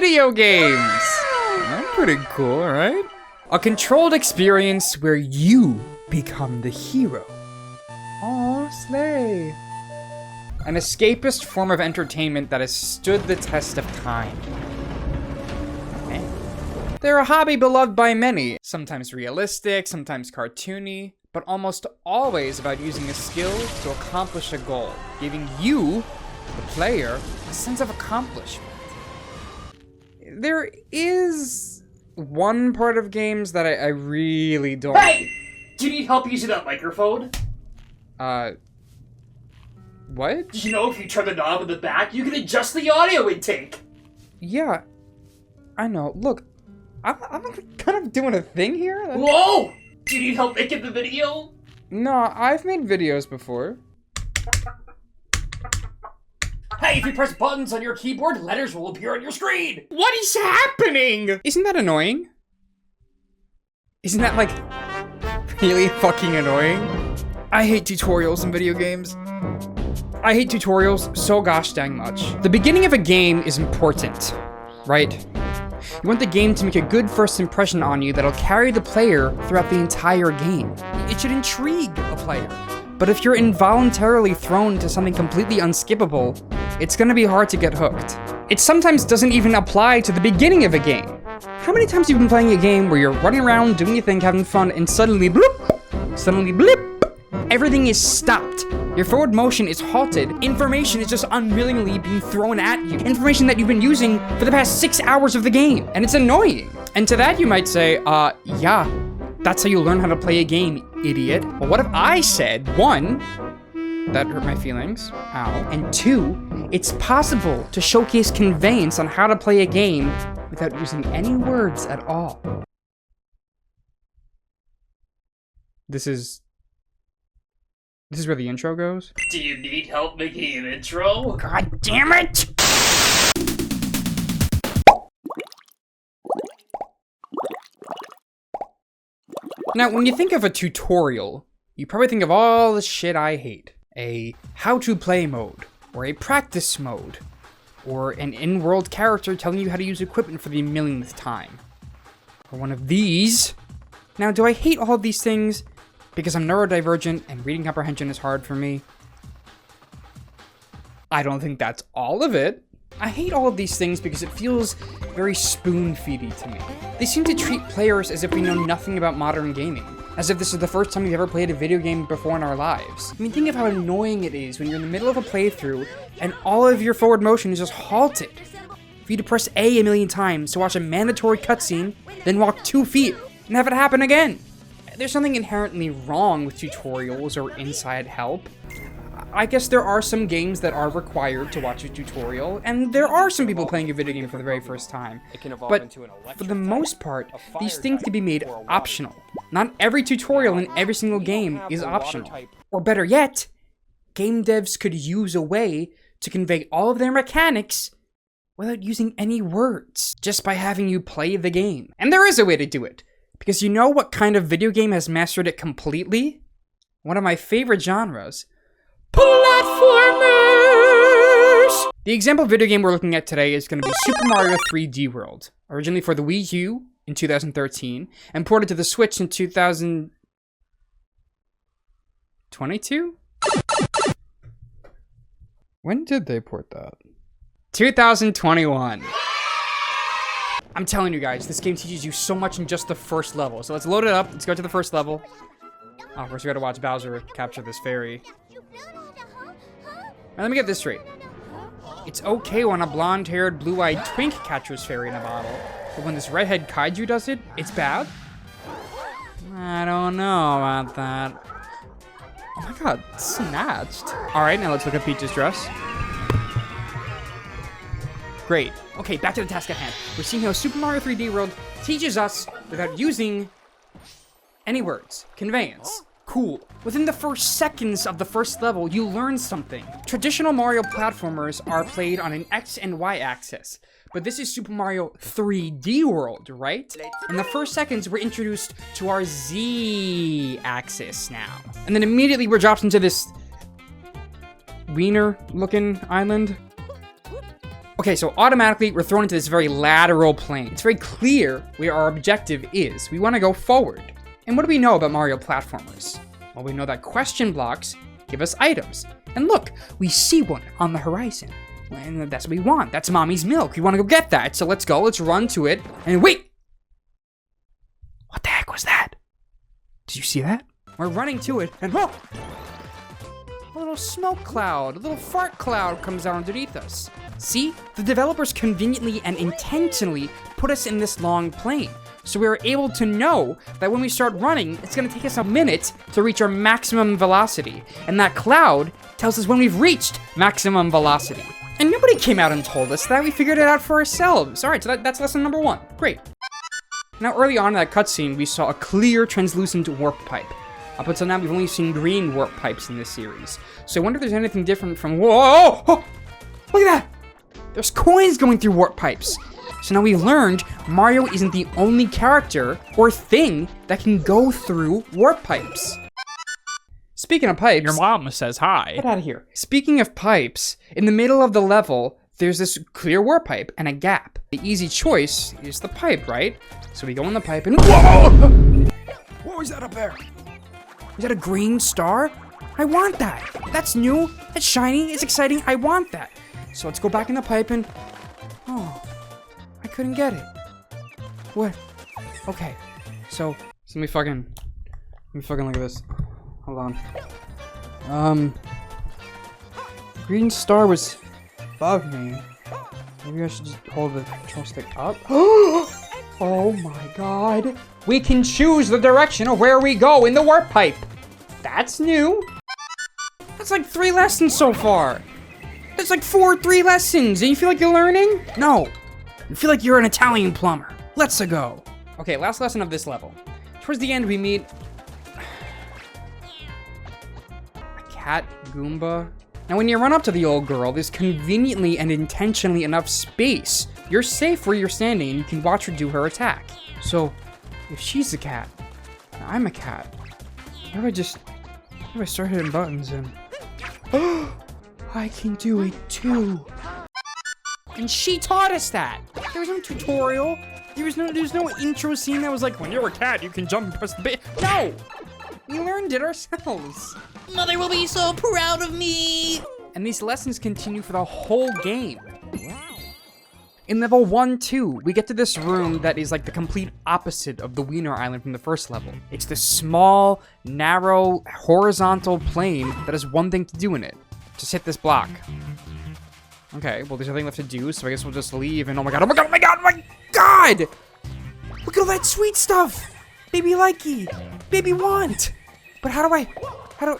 video games. That's pretty cool, right? A controlled experience where you become the hero. Aw, slay. An escapist form of entertainment that has stood the test of time. Okay. They're a hobby beloved by many, sometimes realistic, sometimes cartoony, but almost always about using a skill to accomplish a goal, giving you, the player, a sense of accomplishment. There is one part of games that I really don't... Hey! Do you need help using that microphone? What? Did you know if you turn the knob in the back, you can adjust the audio intake? Yeah, I know. Look, I'm kind of doing a thing here. Whoa! Do you need help making the video? No, I've made videos before. Hey, if you press buttons on your keyboard, letters will appear on your screen! What is happening? Isn't that annoying? Isn't that, like, really fucking annoying? I hate tutorials in video games. I hate tutorials so gosh dang much. The beginning of a game is important, right? You want the game to make a good first impression on you that'll carry the player throughout the entire game. It should intrigue a player. But if you're involuntarily thrown to something completely unskippable, it's gonna be hard to get hooked. It sometimes doesn't even apply to the beginning of a game. How many times have you been playing a game where you're running around, doing your thing, having fun, and suddenly bloop, suddenly blip, everything is stopped. Your forward motion is halted. Information is just unwillingly being thrown at you. Information that you've been using for the past 6 hours of the game. And it's annoying. And to that you might say, yeah, that's how you learn how to play a game, idiot. But what if I said, 1, that hurt my feelings, ow, and 2, it's possible to showcase Conveyance on how to play a game without using any words at all. This is where the intro goes? Do you need help making an intro? God damn it! Now, when you think of a tutorial, you probably think of all the shit I hate. A how-to-play mode, or a practice mode, or an in-world character telling you how to use equipment for the millionth time. Or one of these. Now, do I hate all of these things because I'm neurodivergent and reading comprehension is hard for me? I don't think that's all of it. I hate all of these things because it feels very spoon-feedy to me. They seem to treat players as if we know nothing about modern gaming, as if this is the first time we've ever played a video game before in our lives. I mean, think of how annoying it is when you're in the middle of a playthrough and all of your forward motion is just halted. For you to press A million times to watch a mandatory cutscene, then walk 2 feet and have it happen again. There's something inherently wrong with tutorials or inside help. I guess there are some games that are required to watch a tutorial, and there are some people playing a video game for the very first time. But for the most part, these things can be made optional. Not every tutorial in every single game is optional. Or better yet, game devs could use a way to convey all of their mechanics without using any words, just by having you play the game. And there is a way to do it. Because you know what kind of video game has mastered it completely? One of my favorite genres. Platformers! The example video game we're looking at today is going to be Super Mario 3D World. Originally for the Wii U in 2013, and ported to the Switch in 2022? When did they port that? 2021. I'm telling you guys, this game teaches you so much in just the first level. So let's load it up. Let's go to the first level. Oh, first we gotta watch Bowser capture this fairy. Now, let me get this straight. It's okay when a blonde-haired, blue-eyed twink catches fairy in a bottle, but when this redhead kaiju does it, it's bad? I don't know about that. Oh my god, snatched. Alright, now let's look at Peach's dress. Great. Okay, back to the task at hand. We're seeing how Super Mario 3D World teaches us without using any words. Conveyance. Cool. Within the first seconds of the first level, you learn something. Traditional Mario platformers are played on an X and Y axis, but this is Super Mario 3D World, right? In the first seconds, we're introduced to our Z axis now. And then immediately we're dropped into this wiener-looking island. Okay, so automatically we're thrown into this very lateral plane. It's very clear where our objective is. We want to go forward. And what do we know about Mario platformers? Well, we know that question blocks give us items. And look, we see one on the horizon. And that's what we want. That's Mommy's milk. We want to go get that. So let's go. Let's run to it. And wait! What the heck was that? Did you see that? We're running to it, and whoa! A little smoke cloud, a little fart cloud comes out underneath us. See? The developers conveniently and intentionally put us in this long plane. So we are able to know that when we start running, it's going to take us a minute to reach our maximum velocity. And that cloud tells us when we've reached maximum velocity. And nobody came out and told us that. We figured it out for ourselves. All right, so that's lesson number 1. Great. Now, early on in that cutscene, we saw a clear, translucent warp pipe. Up until now, we've only seen green warp pipes in this series. So I wonder if there's anything different from... Whoa! Oh, look at that! There's coins going through warp pipes. So now we've learned Mario isn't the only character or thing that can go through warp pipes. Speaking of pipes... Your mom says hi. Get out of here. Speaking of pipes, in the middle of the level, there's this clear warp pipe and a gap. The easy choice is the pipe, right? So we go in the pipe and... Whoa! What was that up there? Is that a green star? I want that. That's new. That's shiny. It's exciting. I want that. So let's go back in the pipe and... Oh, I couldn't get it. What? Okay. So let me fucking look at this. Hold on. Green star was above me. Maybe I should just hold the control stick up. Oh my god. We can choose the direction of where we go in the warp pipe. That's new. That's like 3 lessons so far. That's like 3 lessons. And you feel like you're learning? No. You feel like you're an Italian plumber. Let's go. Okay, last lesson of this level. Towards the end, we meet a cat Goomba. Now, when you run up to the old girl, there's conveniently and intentionally enough space. You're safe where you're standing, and you can watch her do her attack. So, if she's a cat, and I'm a cat, what if I start hitting buttons and... I can do it too. And she taught us that. There was no tutorial. There's no intro scene that was like, when you're a cat, you can jump and press the button. No! We learned it ourselves. Mother will be so proud of me! And these lessons continue for the whole game. In level 1-2, we get to this room that is like the complete opposite of the Wiener Island from the first level. It's this small, narrow, horizontal plane that has one thing to do in it. Just hit this block. Okay, well there's nothing left to do, so I guess we'll just leave and oh my god, oh my god, oh my god, oh my god! Look at all that sweet stuff! Baby likey! Baby want! But how do...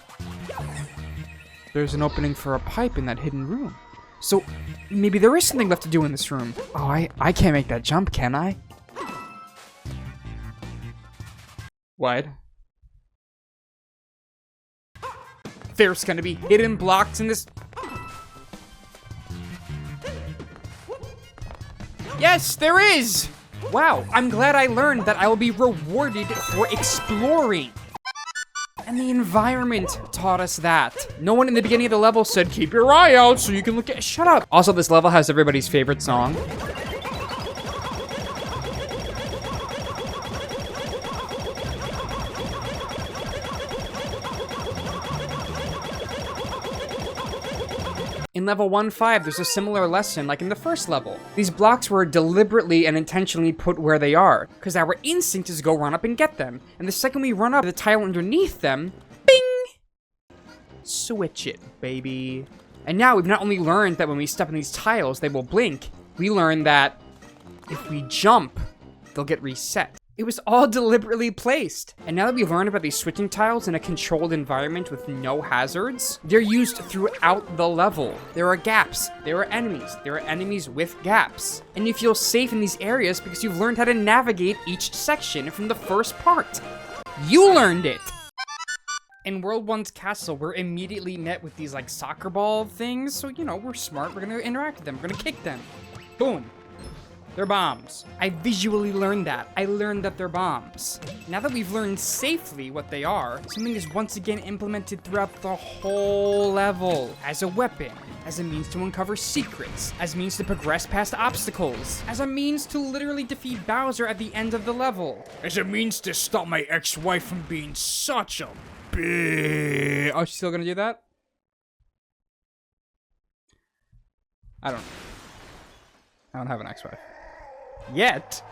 There's an opening for a pipe in that hidden room. So, maybe there is something left to do in this room. Oh, I can't make that jump, can I? What? There's gonna be hidden blocks in this... Yes, there is! Wow, I'm glad I learned that I will be rewarded for exploring. And the environment taught us that. No one in the beginning of the level said, keep your eye out so you can look at... Shut up! Also, this level has everybody's favorite song. In level 1-5, there's a similar lesson like in the first level. These blocks were deliberately and intentionally put where they are, because our instinct is to go run up and get them. And the second we run up the tile underneath them, bing! Switch it, baby. And now we've not only learned that when we step on these tiles, they will blink, we learned that if we jump, they'll get reset. It was all deliberately placed. And now that we've learned about these switching tiles in a controlled environment with no hazards, they're used throughout the level. There are gaps, there are enemies with gaps. And you feel safe in these areas because you've learned how to navigate each section from the first part. You learned it! In World 1's castle, we're immediately met with these like soccer ball things, so you know, we're smart, we're gonna interact with them, we're gonna kick them. Boom. They're bombs. I visually learned that. I learned that they're bombs. Now that we've learned safely what they are, something is once again implemented throughout the whole level as a weapon, as a means to uncover secrets, as a means to progress past obstacles, as a means to literally defeat Bowser at the end of the level, As a means to stop my ex-wife from being such a bitch. Oh, she's still gonna do that? I don't have an ex-wife. Yet.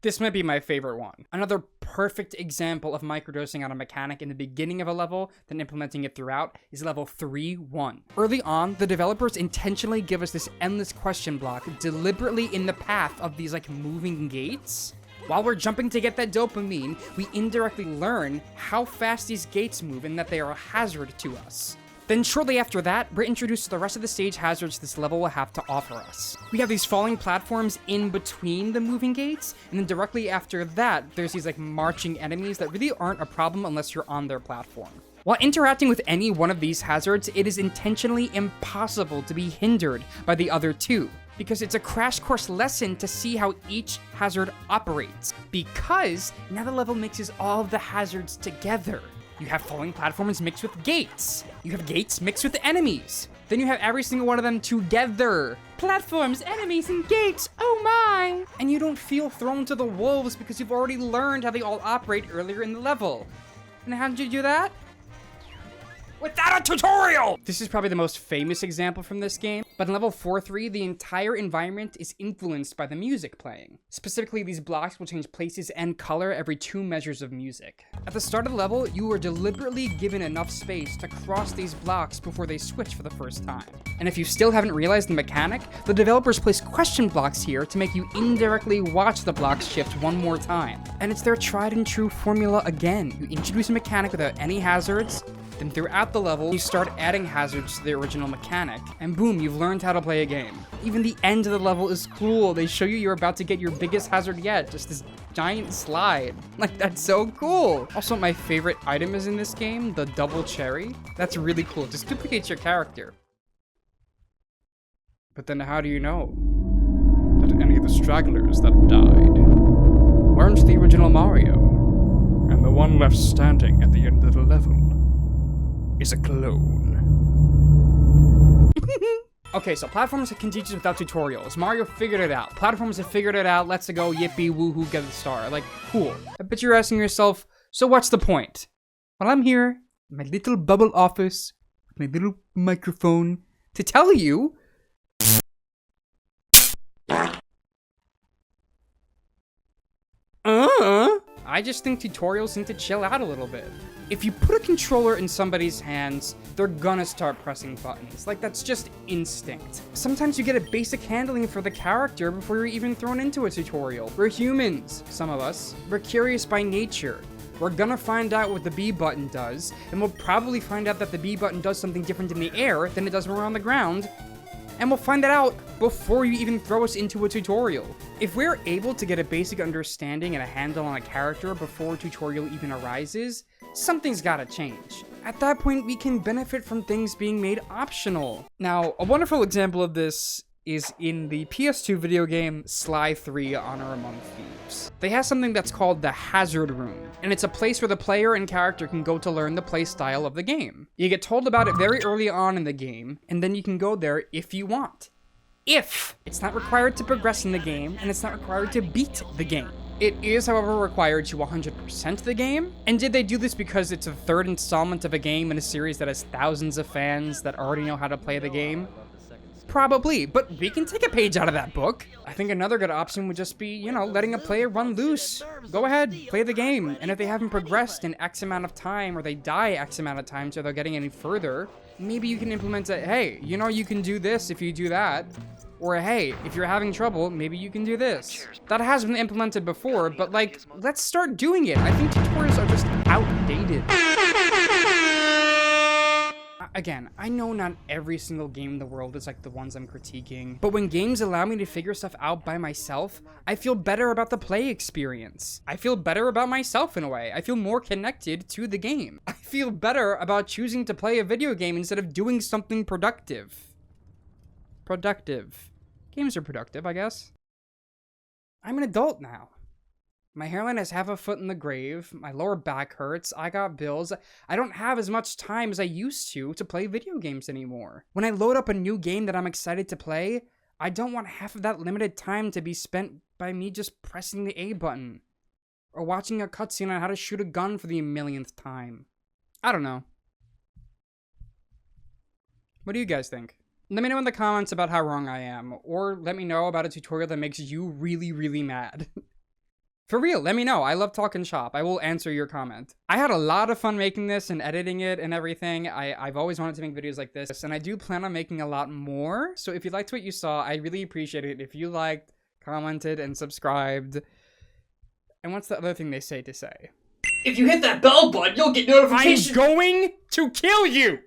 This might be my favorite one. Another perfect example of microdosing on a mechanic in the beginning of a level, then implementing it throughout, is level 3-1. Early on, the developers intentionally give us this endless question block deliberately in the path of these like moving gates. While we're jumping to get that dopamine, we indirectly learn how fast these gates move and that they are a hazard to us. Then shortly after that, we're introduced to the rest of the stage hazards this level will have to offer us. We have these falling platforms in between the moving gates, and then directly after that, there's these like marching enemies that really aren't a problem unless you're on their platform. While interacting with any one of these hazards, it is intentionally impossible to be hindered by the other two, because it's a crash course lesson to see how each hazard operates, because now the level mixes all of the hazards together. You have falling platforms mixed with gates. You have gates mixed with enemies. Then you have every single one of them together. Platforms, enemies, and gates, oh my! And you don't feel thrown to the wolves because you've already learned how they all operate earlier in the level. And how did you do that? Without a tutorial! This is probably the most famous example from this game, but in level 4-3, the entire environment is influenced by the music playing. Specifically, these blocks will change places and color every 2 measures of music. At the start of the level, you are deliberately given enough space to cross these blocks before they switch for the first time. And if you still haven't realized the mechanic, the developers place question blocks here to make you indirectly watch the blocks shift one more time. And it's their tried and true formula again. You introduce a mechanic without any hazards, then throughout the level, you start adding hazards to the original mechanic, and boom, you've learned how to play a game. Even the end of the level is cool. They show you you're about to get your biggest hazard yet, just this giant slide. Like, that's so cool. Also, my favorite item is in this game, the double cherry. That's really cool. It just duplicates your character. But then how do you know that any of the stragglers that died weren't the original Mario? And the one left standing at the end of the level is a clone. Okay, so platforms can teach us without tutorials. Mario figured it out. Platforms have figured it out. Let's go, yippee, woohoo, get the star. Like, cool. I bet you're asking yourself, so what's the point? Well, I'm here in my little bubble office with my little microphone to tell you I just think tutorials need to chill out a little bit. If you put a controller in somebody's hands, they're gonna start pressing buttons. Like, that's just instinct. Sometimes you get a basic handling for the character before you're even thrown into a tutorial. We're humans, some of us. We're curious by nature. We're gonna find out what the B button does, and we'll probably find out that the B button does something different in the air than it does when we're on the ground. And we'll find that out before you even throw us into a tutorial. If we're able to get a basic understanding and a handle on a character before a tutorial even arises, something's gotta change. At that point, we can benefit from things being made optional. Now, a wonderful example of this is in the PS2 video game Sly 3 Honor Among Thieves. They have something that's called the Hazard Room, and it's a place where the player and character can go to learn the play style of the game. You get told about it very early on in the game, and then you can go there if you want. If! It's not required to progress in the game, and it's not required to beat the game. It is, however, required to 100% the game. And did they do this because it's a third installment of a game in a series that has thousands of fans that already know how to play the game? Probably, but we can take a page out of that book. I think another good option would just be, you know, letting a player run loose. Go ahead, play the game, and if they haven't progressed in X amount of time, or they die X amount of time so they're getting any further, maybe you can implement a, hey, you know you can do this if you do that. Or hey, if you're having trouble, maybe you can do this. That has been implemented before, but like, let's start doing it. I think tutorials are just outdated. Again, I know not every single game in the world is like the ones I'm critiquing, but when games allow me to figure stuff out by myself, I feel better about the play experience. I feel better about myself in a way. I feel more connected to the game. I feel better about choosing to play a video game instead of doing something productive. Games are productive, I guess. I'm an adult now. My hairline has half a foot in the grave, my lower back hurts, I got bills, I don't have as much time as I used to play video games anymore. When I load up a new game that I'm excited to play, I don't want half of that limited time to be spent by me just pressing the A button. Or watching a cutscene on how to shoot a gun for the millionth time. I don't know. What do you guys think? Let me know in the comments about how wrong I am, or let me know about a tutorial that makes you really, really mad. For real, let me know. I love talking shop. I will answer your comment. I had a lot of fun making this and editing it and everything. I've always wanted to make videos like this, and I do plan on making a lot more. So if you liked what you saw, I'd really appreciate it if you liked, commented, and subscribed. And what's the other thing they say to say? If you hit that bell button, you'll get notifications. I'm going to kill you!